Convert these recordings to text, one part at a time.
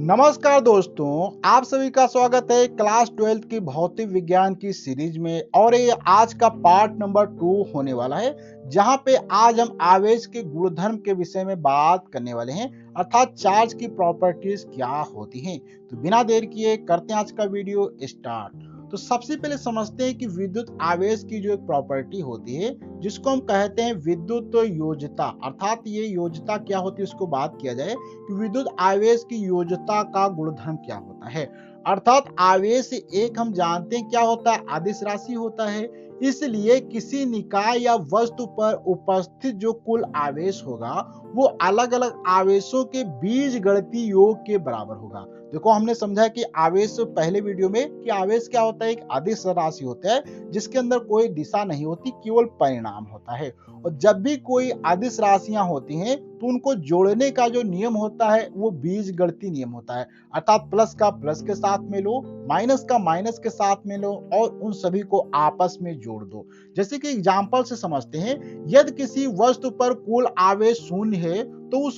नमस्कार दोस्तों, आप सभी का स्वागत है क्लास 12th की भौतिक विज्ञान की सीरीज में। और ये आज का पार्ट नंबर 2 होने वाला है, जहां पे आज हम आवेश के गुणधर्म के विषय में बात करने वाले हैं, अर्थात चार्ज की प्रॉपर्टीज क्या होती हैं। तो बिना देर किए करते हैं आज का वीडियो स्टार्ट। तो सबसे पहले समझते हैं कि विद्युत आवेश की जो एक प्रॉपर्टी होती है, जिसको हम कहते हैं विद्युत योज्यता, अर्थात ये योज्यता क्या होती है उसको बात किया जाए कि विद्युत आवेश की योज्यता का गुणधर्म क्या होता है। अर्थात आवेश एक हम जानते हैं क्या होता है, अदिश राशि होता है। इसलिए किसी निकाय या वस्तु पर उपस्थित जो कुल आवेश होगा वो अलग अलग आवेशों के बीजगणितीय योग के बराबर होगा। देखो, हमने समझा कि आवेश पहले वीडियो में कि आवेश क्या होता है, एक अदिश राशि होता है जिसके अंदर कोई दिशा नहीं होती, केवल परिणाम होता है। और जब भी कोई अदिश राशियां होती हैं तो उनको जोड़ने का जो नियम होता है वो बीजगणितीय नियम होता है। अर्थात प्लस का प्लस के साथ में लो, माइनस का माइनस के साथ में लो और उन सभी को आपस में जोड़ दो। जैसे कि एग्जाम्पल से समझते हैं, यदि किसी वस्तु पर कुल आवेश शून्य है तो उस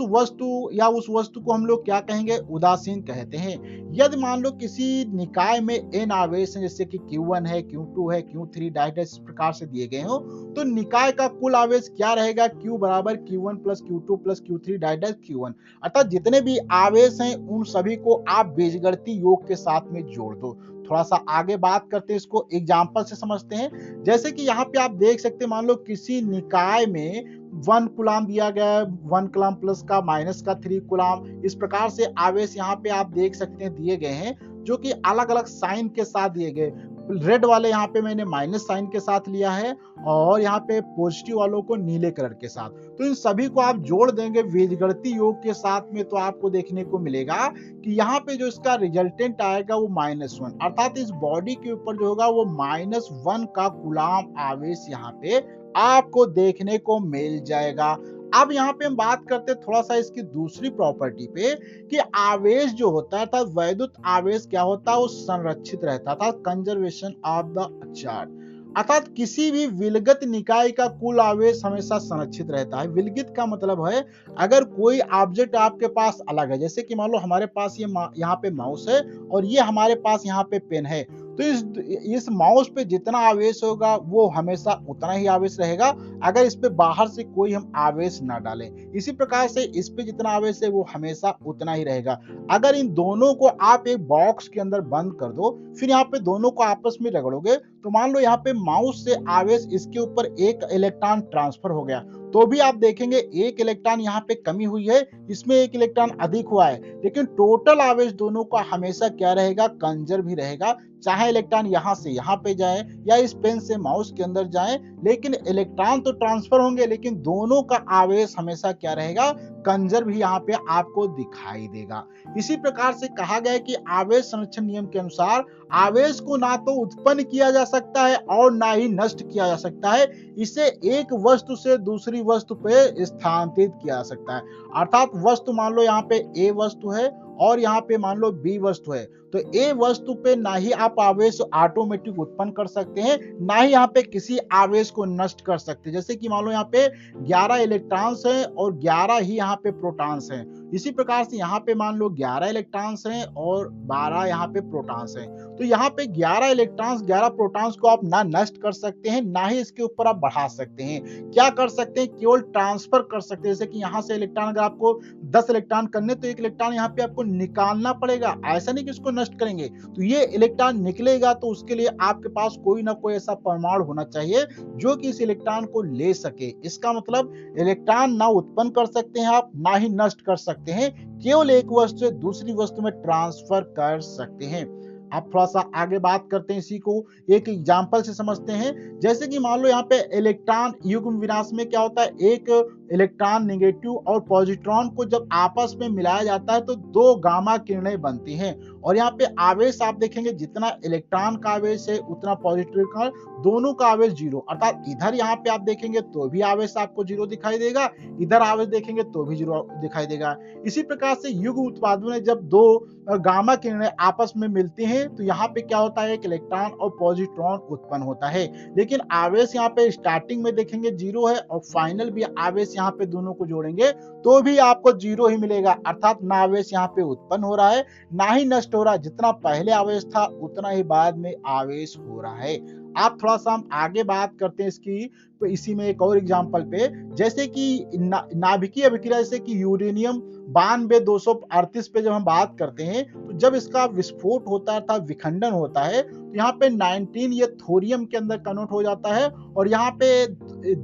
वस्तु को हम लोग क्या कहेंगे, उदासीन कहते हैं। यदि मान लो किसी निकाय में n आवेश है, जैसे कि Q1 है, Q2 है, Q3 डायरेक्ट इस प्रकार से दिए गए हो, तो निकाय का कुल आवेश क्या रहेगा, Q बराबर Q1 plus Q2 plus Q3 direct Q1। अर्थात जितने भी आवेश हैं उन सभी को आप बीजगणितीय योग के साथ में जोड़ दो। थोड़ा सा आगे बात करते हैं, इसको एग्जाम्पल से समझते हैं। जैसे कि यहाँ पे आप देख सकते हैं, मान लो किसी निकाय में 1 कूलाम दिया गया है, 1 कूलाम प्लस का माइनस का 3 कूलाम, इस प्रकार से आवेश यहाँ पे आप देख सकते हैं दिए गए हैं, जो कि अलग अलग साइन के साथ दिए गए। रेड वाले यहाँ पे मैंने माइनस साइन के साथ लिया है और यहाँ पे पॉजिटिव वालों को नीले कलर के साथ। तो इन सभी को आप जोड़ देंगे बीजगणितीय योग के साथ में, तो आपको देखने को मिलेगा कि यहाँ पे जो इसका रिजल्टेंट आएगा वो -1, अर्थात इस बॉडी के ऊपर जो होगा वो -1 का कूलाम आवेश यहाँ पे आपको देखने को मिल जाएगा। अब यहाँ पे हम बात करते हैं थोड़ा सा इसकी दूसरी प्रॉपर्टी पे कि आवेश जो होता था, वैद्युत आवेश क्या होता है, वो संरक्षित रहता था, कंजर्वेशन ऑफ द चार्ज। अर्थात किसी भी विलगित निकाय का कुल आवेश हमेशा संरक्षित रहता है। विलगित का मतलब है अगर कोई ऑब्जेक्ट आपके पास अलग है, जैसे कि मान लो हमारे पास ये यहाँ पे माउस है और ये हमारे पास यहाँ पे पेन है, तो इस माउस पे जितना आवेश होगा वो हमेशा उतना ही आवेश रहेगा अगर इस पे बाहर से कोई हम आवेश ना डालें। इसी प्रकार से इस पे जितना आवेश है वो हमेशा उतना ही रहेगा। अगर इन दोनों को आप एक बॉक्स के अंदर बंद कर दो, फिर यहाँ पे दोनों को आपस में रगड़ोगे, तो मान लो यहाँ पे माउस से आवेश इसके ऊपर एक इलेक्ट्रॉन ट्रांसफर हो गया, तो भी आप देखेंगे एक इलेक्ट्रॉन यहाँ पे कमी हुई है, इसमें एक इलेक्ट्रॉन अधिक हुआ है, लेकिन टोटल आवेश दोनों का हमेशा क्या रहेगा, कंजर्व ही रहेगा। चाहे इलेक्ट्रॉन यहाँ से यहाँ पे जाए या इस पेन से माउस के अंदर जाए, लेकिन इलेक्ट्रॉन तो ट्रांसफर होंगे, लेकिन दोनों का आवेश हमेशा क्या रहेगा, कंजर्व ही यहाँ पे आपको दिखाई देगा। इसी प्रकार से कहा गया है कि आवेश संरक्षण नियम के अनुसार आवेश को ना तो उत्पन्न किया जा सकता है और ना ही नष्ट किया जा सकता है, इसे एक वस्तु से दूसरी वस्तु पे स्थानांतरित किया जा सकता है। अर्थात वस्तु मान लो यहाँ पे ए वस्तु है और यहाँ पे मान लो बी वस्तु है, तो ए वस्तु पे ना ही आप आवेश ऑटोमेटिक उत्पन्न कर सकते हैं, ना ही यहाँ पे किसी आवेश को नष्ट कर सकते हैं। जैसे कि मान लो यहाँ पे 11 इलेक्ट्रॉन्स हैं और 11 ही यहाँ पे प्रोटॉन्स हैं। इसी प्रकार से यहाँ पे मान लो 11 इलेक्ट्रॉन्स हैं और 12 यहाँ पे प्रोटॉन्स हैं। तो यहाँ पे 11 इलेक्ट्रॉन्स 11 प्रोटॉन्स को आप ना नष्ट कर सकते हैं, ना ही इसके ऊपर आप बढ़ा सकते हैं। क्या कर सकते हैं, केवल ट्रांसफर कर सकते हैं। जैसे कि यहाँ से इलेक्ट्रॉन अगर आपको 10 इलेक्ट्रॉन करने, तो एक इलेक्ट्रॉन यहाँ पे आपको निकालना पड़ेगा, ऐसा नहीं कि इसको नष्ट करेंगे। तो ये इलेक्ट्रॉन निकलेगा तो उसके लिए आपके पास कोई ना कोई ऐसा परमाणु होना चाहिए जो कि इस इलेक्ट्रॉन को ले सके। इसका मतलब इलेक्ट्रॉन ना उत्पन्न कर सकते हैं आप, ना ही नष्ट कर सकते हैं, केवल एक वस्तु से दूसरी वस्तु में ट्रांसफर कर सकते हैं। आप थोड़ा सा आगे बात करते हैं, इसी को एक एग्जांपल से समझते हैं। जैसे कि मान लो यहाँ पे इलेक्ट्रॉन युग्म विन्यास में क्या होता है, एक इलेक्ट्रॉन नेगेटिव और पॉजिट्रॉन को जब आपस में मिलाया जाता है तो 2 गामा किरणें बनती हैं। और यहाँ पे आवेश आप देखेंगे, जितना इलेक्ट्रॉन का आवेश है उतना पॉजिटिव का, दोनों का आवेश 0। अर्थात इधर यहाँ पे आप देखेंगे तो भी आवेश आपको 0 दिखाई देगा, इधर आवेश देखेंगे तो भी 0 दिखाई देगा। इसी प्रकार से युग्म उत्पादों में जब 2 गामा किरणें आपस में मिलती हैं तो यहाँ पे क्या होता है, एक इलेक्ट्रॉन और पॉजिट्रॉन उत्पन्न होता है। लेकिन आवेश यहाँ पे स्टार्टिंग में देखेंगे 0 है और फाइनल भी आवेश यहाँ पे दोनों को जोड़ेंगे तो भी आपको 0 ही मिलेगा, अर्थात ना आवेश यहाँ पे उत्पन्न हो रहा है ना ही नष्ट हो रहा है। जितना पहले आवेश था उतना ही बाद में आवेश हो रहा है। आप थोड़ा सा हम आगे बात करते हैं इसकी, तो इसी में एक और एग्जांपल पे, जैसे कि नाभिकीय अभिक्रिया, जैसे कि यूरेनियम 92 238 पे जब हम बात करते हैं तो जब इसका विस्फोट होता है अर्थात विखंडन होता है तो यहाँ पे 19 ये थोरियम के अंदर कन्वर्ट हो जाता है और यहाँ पे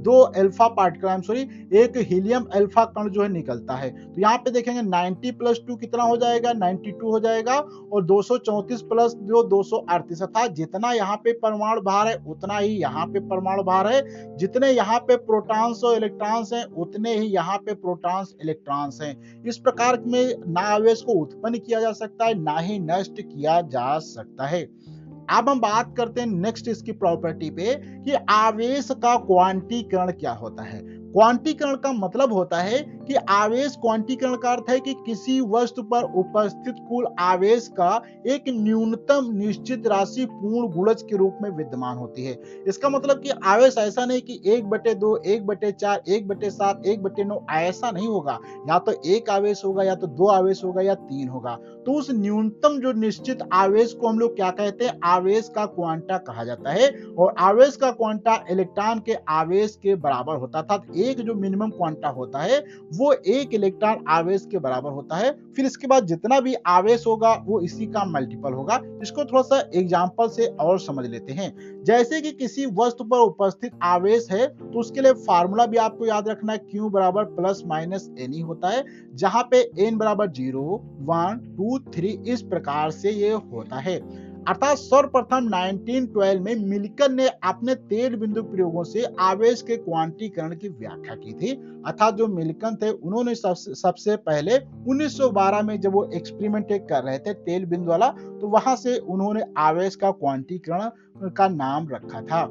दो अल्फा पार्टिकल सॉरी एक हीलियम अल्फा कण जो है निकलता है। तो यहाँ पे देखेंगे 90 + 2 कितना हो जाएगा, 92 हो जाएगा और 234 प्लस जो 238, अर्थात जितना यहाँ पे परमाणु भार है उतना ही यहाँ पे परमाणु भार है, जितने यहाँ पे प्रोटॉन्स और इलेक्ट्रॉन्स हैं उतने ही यहाँ पे प्रोटॉन्स इलेक्ट्रॉन्स हैं। इस प्रकार में ना आवेश को उत्पन्न किया जा सकता है ना ही नष्ट किया जा सकता है। अब हम बात करते हैं नेक्स्ट इसकी प्रॉपर्टी पे कि आवेश का क्वांटीकरण क्या होता है। क्वांटीकरण का मतलब होता है कि आवेश, क्वांटीकरण का अर्थ है कि किसी वस्तु पर उपस्थित कुल आवेश का एक न्यूनतम निश्चित राशि पूर्ण गुणज के रूप में विद्यमान होती है। इसका मतलब कि आवेश ऐसा नहीं कि 1/2, 1/4, 1/7, 1/9 ऐसा नहीं होगा, या तो एक आवेश होगा या तो दो आवेश होगा या तीन होगा। तो उस न्यूनतम जो निश्चित आवेश को हम लोग क्या कहते हैं, आवेश का क्वांटा कहा जाता है। और आवेश का क्वांटा इलेक्ट्रॉन के आवेश के बराबर होता था। एक जो मिनिमम क्वांटा होता है वो एक इलेक्ट्रॉन आवेश के बराबर होता है। फिर इसके बाद जितना भी आवेश होगा वो इसी का मल्टीपल होगा। इसको थोड़ा सा एग्जांपल से और समझ लेते हैं। जैसे कि किसी वस्तु पर उपस्थित आवेश है तो उसके लिए फार्मूला भी आपको याद रखना है, Q बराबर प्लस माइनस N होता है, जहां पे N बराबर 0, 1, 2, 3 इस प्रकार से ये होता है। अर्थात सर्वप्रथम 1912 में मिल्टन ने अपने तेल बिंदु प्रयोगों से आवेश के क्वांटीकरण की व्याख्या की थी। अर्थात जो मिल्टन थे उन्होंने सबसे पहले 1912 में जब वो एक्सपेरिमेंट कर रहे थे तेल बिंदु वाला, तो वहां से उन्होंने आवेश का क्वांटीकरण का नाम रखा था।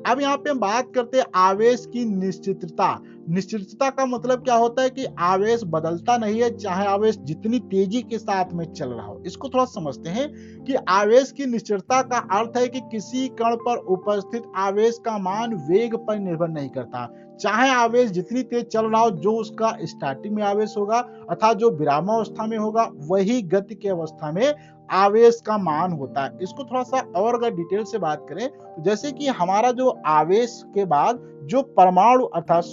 अब यहाँ पे हम बात करते हैं आवेश की निश्चितता। निश्चितता का मतलब क्या होता है कि आवेश बदलता नहीं है, चाहे आवेश जितनी तेजी के साथ में चल रहा हो। इसको थोड़ा समझते हैं कि आवेश की निश्चितता का अर्थ है कि किसी कण पर उपस्थित आवेश का मान वेग पर निर्भर नहीं करता। चाहे आवेश जितनी तेज चल रहा हो, जो उसका स्टार्टिंग में आवेश होगा अर्थात जो विरामावस्था में होगा वही गति की अवस्था में आवेश का मान होता है। इसको थोड़ा सा और अगर डिटेल से बात करें तो जैसे कि हमारा जो आवेश के बाद जो परमाणु अर्थात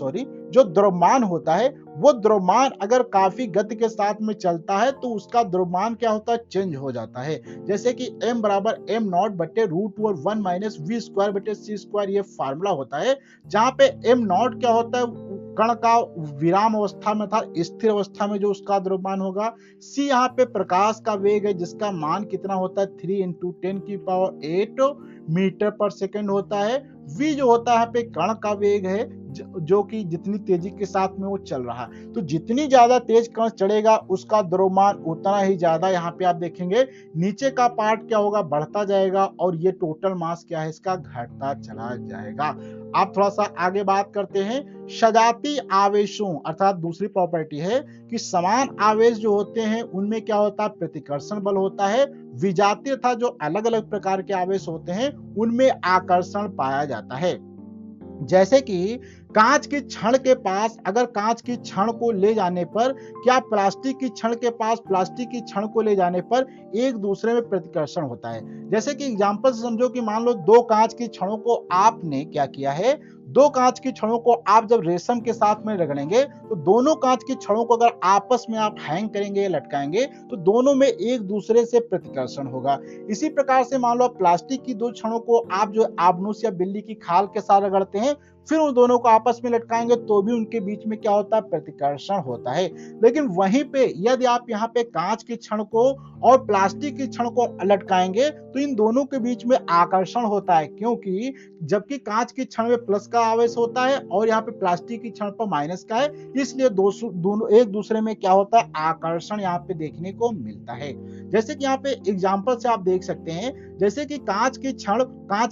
जो द्रव्यमान होता है, वो द्रव्यमान अगर काफी गति के साथ में चलता है तो उसका द्रव्यमान क्या होता है, चेंज हो जाता है। जैसे कि m बराबर m0/√1 - v²/c², ये फार्मूला होता है, जहां पे m0 क्या होता है, कण का विराम अवस्था में था, स्थिर अवस्था में जो उसका द्रव्यमान होगा। c यहाँ पे प्रकाश का वेग है जिसका मान कितना होता है, 3 × 10⁸ मीटर/सेकंड होता है। v जो होता है यहाँ पे कण का वेग है जो कि जितनी तेजी के साथ में वो चल रहा है। तो जितनी ज्यादा तेज कण चढ़ेगा उसका द्रव्यमान उतना ही ज्यादा, यहाँ पे आप देखेंगे नीचे का पार्ट क्या होगा, बढ़ता जाएगा और ये टोटल मास क्या है इसका, घटता चला जाएगा। आप थोड़ा सा आगे बात करते हैं सजातीय आवेशों, अर्थात दूसरी प्रॉपर्टी है कि समान आवेश जो होते हैं उनमें क्या होता है, प्रतिकर्षण बल होता है। विजातीय था जो अलग अलग प्रकार के आवेश होते हैं उनमें आकर्षण पाया जाता है। जैसे कि कांच की छड़ के पास अगर कांच की छड़ को ले जाने पर, क्या प्लास्टिक की छड़ के पास प्लास्टिक की छड़ को ले जाने पर एक दूसरे में प्रतिकर्षण होता है। जैसे कि एग्जांपल से समझो कि मान लो दो कांच की छड़ों को आपने क्या किया है, दो कांच की छड़ों को आप जब रेशम के साथ में रगड़ेंगे तो दोनों कांच की छड़ों को अगर आपस में आप हैंग करेंगे, लटकाएंगे तो दोनों में एक दूसरे से प्रतिकर्षण होगा। इसी प्रकार से मान लो प्लास्टिक की दो छड़ों को आप जो आबनूस या बिल्ली की खाल के साथ रगड़ते हैं, फिर उन दोनों को आपस में लटकाएंगे तो भी उनके बीच में क्या होता है, प्रतिकर्षण होता है। लेकिन वहीं पे यदि आप यहाँ पे कांच की छड़ को और प्लास्टिक की छड़ को लटकाएंगे तो इन दोनों के बीच में आकर्षण होता है, क्योंकि जबकि कांच की छड़ में प्लस का आवेश होता है और यहाँ पे प्लास्टिक की छड़ पर माइनस का है, इसलिए दोनों एक दूसरे में क्या होता है, आकर्षण यहाँ पे देखने को मिलता है। जैसे कि यहाँ पे एग्जाम्पल से आप देख सकते हैं, जैसे कि कांच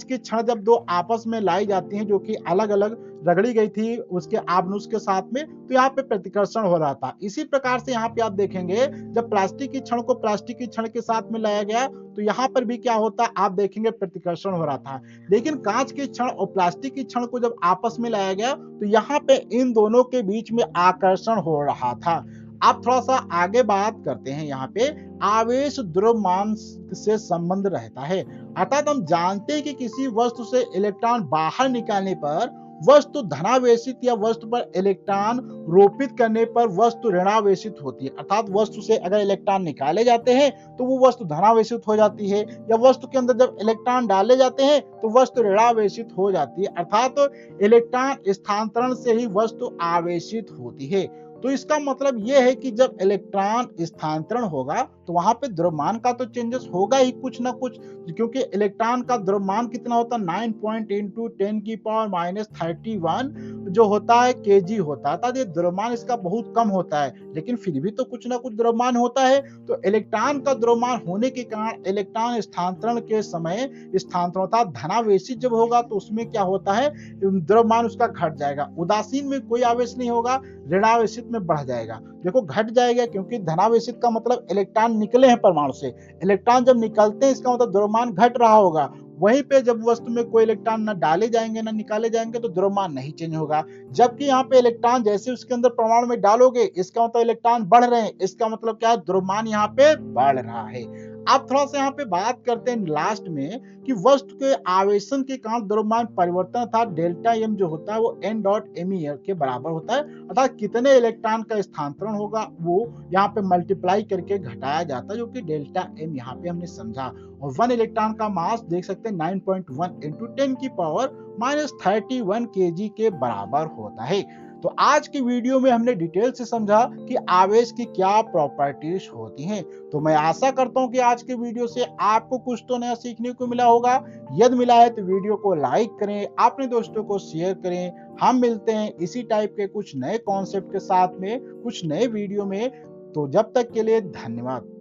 की छड़ जब दो आपस में लाई जाती हैं जो कि अलग अलग रगड़ी गई थी उसके आबनूस के साथ में, तो यहाँ पे प्रतिकर्षण हो रहा था। इसी प्रकार से यहाँ पे आप देखेंगे जब प्लास्टिक की छड़ को प्लास्टिक की छड़ के साथ में लाया गया तो यहाँ पर भी क्या होता है आप देखेंगे प्रतिकर्षण हो रहा था। लेकिन कांच की छड़ और प्लास्टिक की छड़ को जब आपस में लाया गया तो यहाँ पे इन दोनों के बीच में आकर्षण हो रहा था। आप थोड़ा सा आगे बात करते हैं, यहाँ पे आवेश द्रव्यमान से संबंध रहता है। अर्थात हम जानते हैं कि किसी वस्तु से इलेक्ट्रॉन बाहर निकालने पर वस्तु धनावेशित या वस्तु पर इलेक्ट्रॉन रोपित करने पर वस्तु ऋणावेशित होती है। अर्थात वस्तु से अगर इलेक्ट्रॉन निकाले जाते हैं तो वो वस्तु धनावेशित हो जाती है, या वस्तु के अंदर जब इलेक्ट्रॉन डाले जाते हैं तो वस्तु ऋणावेशित हो जाती है। अर्थात तो इलेक्ट्रॉन स्थानांतरण से ही वस्तु आवेशित होती है। तो इसका मतलब यह है कि जब इलेक्ट्रॉन स्थानांतरण होगा तो वहां पे द्रव्यमान का तो चेंजेस होगा ही कुछ ना कुछ, क्योंकि इलेक्ट्रॉन का द्रव्यमान कितना होता है 9.10⁻31 जो होता है केजी होता है। अर्थात ये द्रव्यमान इसका बहुत कम होता है, लेकिन फिर भी तो कुछ ना कुछ द्रव्यमान होता है। तो इलेक्ट्रॉन का द्रव्यमान होने के कारण इलेक्ट्रॉन स्थानांतरण के समय स्थानांतरण अर्थात धनावेशित जब होगा तो उसमें क्या होता है द्रव्यमान उसका घट जाएगा। उदासीन में कोई आवेश नहीं होगा, ऋणावेशित में बढ़ जाएगा। देखो घट जाएगा क्योंकि धनावेशित का मतलब इलेक्ट्रॉन निकले हैं परमाणु से, इलेक्ट्रॉन जब निकलते हैं इसका मतलब द्रव्यमान घट रहा होगा। वहीं पे जब वस्तु में कोई इलेक्ट्रॉन न डाले जाएंगे न निकाले जाएंगे तो द्रव्यमान नहीं चेंज होगा। जबकि यहाँ पे इलेक्ट्रॉन जैसे उसके अंदर परमाणु में डालोगे इसका मतलब इलेक्ट्रॉन बढ़ रहे हैं, इसका मतलब क्या है द्रव्यमान यहाँ पे बढ़ रहा है। आप थोड़ा सा यहाँ पे बात करते हैं लास्ट में कि वस्तु के आवेशन के कारण द्रव्यमान परिवर्तन था डेल्टा एम जो होता है वो n डॉट एम के बराबर होता है। अर्थात कितने इलेक्ट्रॉन का स्थानांतरण होगा वो यहाँ पे मल्टीप्लाई करके घटाया जाता है, जो कि डेल्टा एम यहाँ पे हमने समझा। और 1 इलेक्ट्रॉन का मास देख सकते हैं 9.1 इंटू 10 की पावर -31 kg के बराबर होता है। तो आज की वीडियो में हमने डिटेल से समझा कि आवेश की क्या प्रॉपर्टीज होती हैं। तो मैं आशा करता हूं कि आज के वीडियो से आपको कुछ तो नया सीखने को मिला होगा। यदि मिला है तो वीडियो को लाइक करें, अपने दोस्तों को शेयर करें। हम मिलते हैं इसी टाइप के कुछ नए कॉन्सेप्ट के साथ में कुछ नए वीडियो में। तो जब तक के लिए धन्यवाद।